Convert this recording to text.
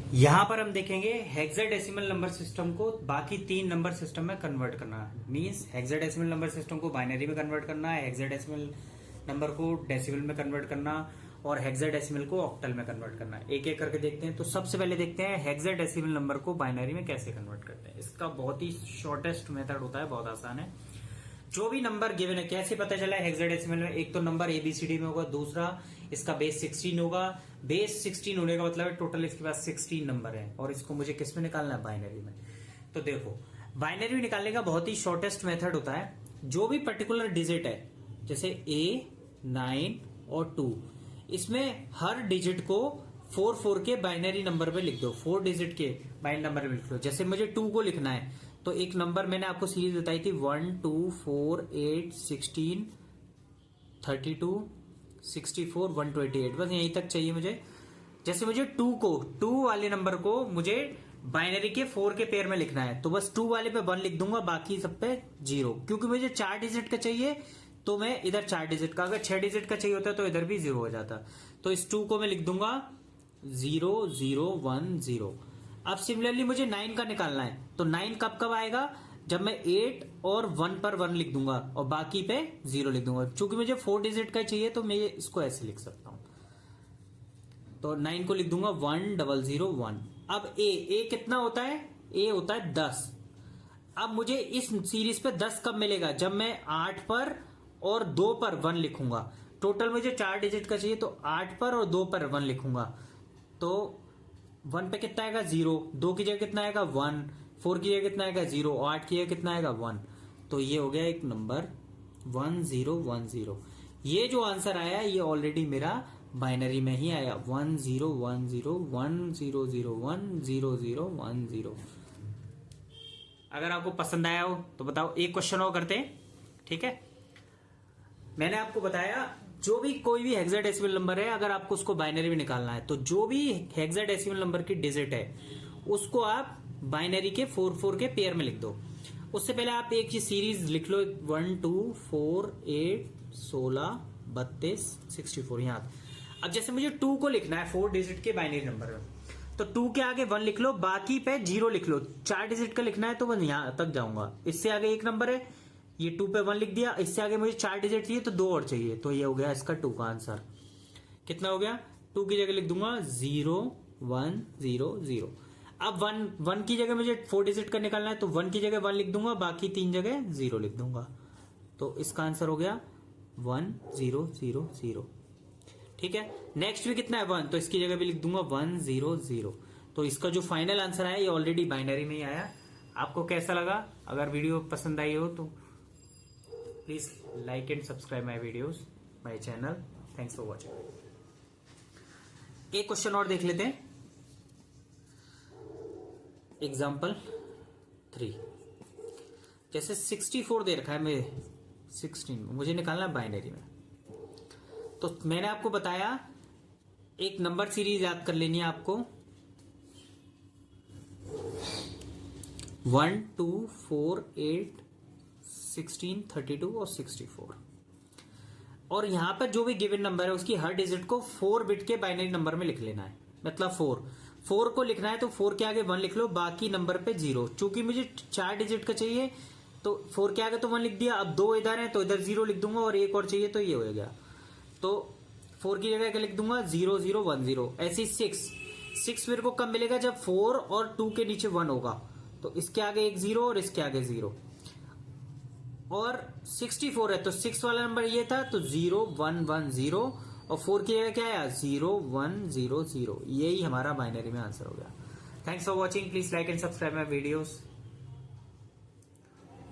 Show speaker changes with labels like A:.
A: यहाँ पर हम देखेंगे हेक्साडेसिमल नंबर सिस्टम को बाकी 3 नंबर सिस्टम में कन्वर्ट करना है। मींस हेक्साडेसिमल नंबर सिस्टम को बाइनरी में कन्वर्ट करना है, हेक्साडेसिमल नंबर को डेसिमल में कन्वर्ट करना और हेक्साडेसिमल को ऑक्टल में कन्वर्ट करना है। एक एक करके देखते हैं। तो सबसे पहले देखते हैं हेक्साडेसिमल नंबर को बाइनरी में कैसे कन्वर्ट करते हैं। इसका बहुत ही शॉर्टेस्ट मेथड होता है, बहुत आसान है। जो भी नंबर गिवन है, कैसे पता चला हेक्साडेसिमल में, एक तो नंबर एबीसीडी में होगा, दूसरा इसका बेस 16 होगा। बेस 16 होने का मतलब है टोटल इसके पास 16 नंबर है और इसको मुझे किस में निकालना है, बाइनरी में। तो देखो, बाइनरी में निकालने का बहुत ही शॉर्टेस्ट मेथड होता है। जो भी पर्टिकुलर डिजिट है, जैसे A, 9 और 2, इसमें हर डिजिट को 4 के बाइनरी नंबर पे लिख दो। 4 डिजिट के बाइनरी नंबर पे लिख दो। जैसे मुझे 2 को लिखना है तो एक नंबर मैंने आपको सीरीज बताई थी 1, 2, 4, 8, 16, 32, 64, 128। बस यहीं तक चाहिए मुझे। जैसे मुझे 2 वाले नंबर को मुझे बाइनरी के 4 के पेयर में लिखना है तो बस 2 वाले पे 1 लिख दूंगा, बाकी सब पे 0। क्योंकि मुझे 4 डिजिट का चाहिए तो मैं इधर 4 डिजिट का, अगर 6 डिजिट का चाहिए होता तो इधर भी 0 हो जाता। तो इस 2 को मैं लिख दूंगा 0, 0, 1, 0। अब सिमिलरली मुझे 9 का निकालना है तो 9 कब कब आएगा, जब मैं 8 और 1 पर 1 लिख दूंगा और बाकी पे 0 लिख दूंगा। चूंकि मुझे 4 डिजिट का चाहिए तो मैं इसको ऐसे लिख सकता हूं। तो 9 को लिख दूंगा 1001। अब ए कितना होता है, ए होता है 10। अब मुझे इस सीरीज पे 10 कब मिलेगा, जब मैं 8 पर और 2 पर 1 लिखूंगा। टोटल मुझे 4 डिजिट का चाहिए तो 8 पर और 2 पर 1 लिखूंगा। तो 1 पे कितना आएगा 0, 2 की जगह कितना आएगा 1, 4 की जगह कितना आएगा 0, 8 की जगह कितना आएगा 1। तो ये हो गया एक नंबर 1010। ये जो आंसर आया ये ऑलरेडी मेरा बाइनरी में ही आया, 101010010010। अगर आपको पसंद आया हो तो बताओ। एक क्वेश्चन और करते हैं, ठीक है। मैंने आपको बताया जो भी कोई भी हेक्साडेसिमल नंबर है, अगर आपको उसको बाइनरी में निकालना है तो जो भी हेक्साडेसिमल नंबर की डिजिट है उसको आप बाइनरी के 4 के पेयर में लिख दो। उससे पहले आप एक ही सीरीज लिख लो, 1, 2, 4, 8, 16, 32, 64 यहां। अब जैसे मुझे 2 को लिखना है 4 डिजिट के बाइनरी नंबर में, तो 2 के आगे 1 लिख लो, बाकी पे 0 लिख लो। 4 डिजिट का लिखना है तो मैं यहां तक जाऊंगा। इससे आगे एक नंबर है, ये 2 पे 1 लिख दिया। इससे आगे मुझे 4 डिजिट चाहिए तो 2 और चाहिए। तो ये हो गया इसका 2 का आंसर। कितना हो गया, 2 की जगह लिख दूंगा 0, 1, 0, 0। अब 1 की जगह मुझे 4 डिजिट का निकालना है तो 1 की जगह 1 लिख दूंगा, बाकी 3 जगह 0 लिख दूंगा। तो इसका आंसर हो गया 1, 0, 0, 0। ठीक है। नेक्स्ट भी कितना है 1, तो इसकी जगह भी लिख दूंगा 1, 0, 0। तो इसका जो फाइनल आंसर आया ये ऑलरेडी बाइनरी में ही आया। आपको कैसा लगा? अगर वीडियो पसंद आई हो तो please like and subscribe my videos, my channel. Thanks for watching. एक क्वेश्चन और देख लेते हैं। एग्जाम्पल 3, जैसे 64 दे रखा है, मैं 16 मुझे निकालना है बाइनरी में। तो मैंने आपको बताया एक नंबर सीरीज याद कर लेनी है आपको, 1, 2, 4, 8, 16, 32 और 64। और यहां पर जो भी गिवन नंबर है उसकी हर डिजिट को 4 बिट के बाइनरी नंबर में लिख लेना है। मतलब 4 को लिखना है तो 4 के आगे 1 लिख लो, बाकी नंबर पे 0। चूंकि मुझे 4 डिजिट का चाहिए तो 4 के आगे तो 1 लिख दिया। अब 2 इधर है तो इधर 0 लिख दूंगा और एक और चाहिए तो ये हो गया। तो 4 की जगह लिख दूंगा 0, 0, 1, 0। ऐसे ही 6 मेरे को कब मिलेगा, जब 4 और 2 के नीचे 1 होगा। तो इसके आगे एक 0 और इसके आगे 0। और 64 है तो 6 वाला नंबर ये था तो 0, 1, 1, 0 और 4 की जगह क्या आया 0, 1, 0, 0। यही हमारा बाइनरी में आंसर हो गया। Thanks for watching. Please like and subscribe my videos.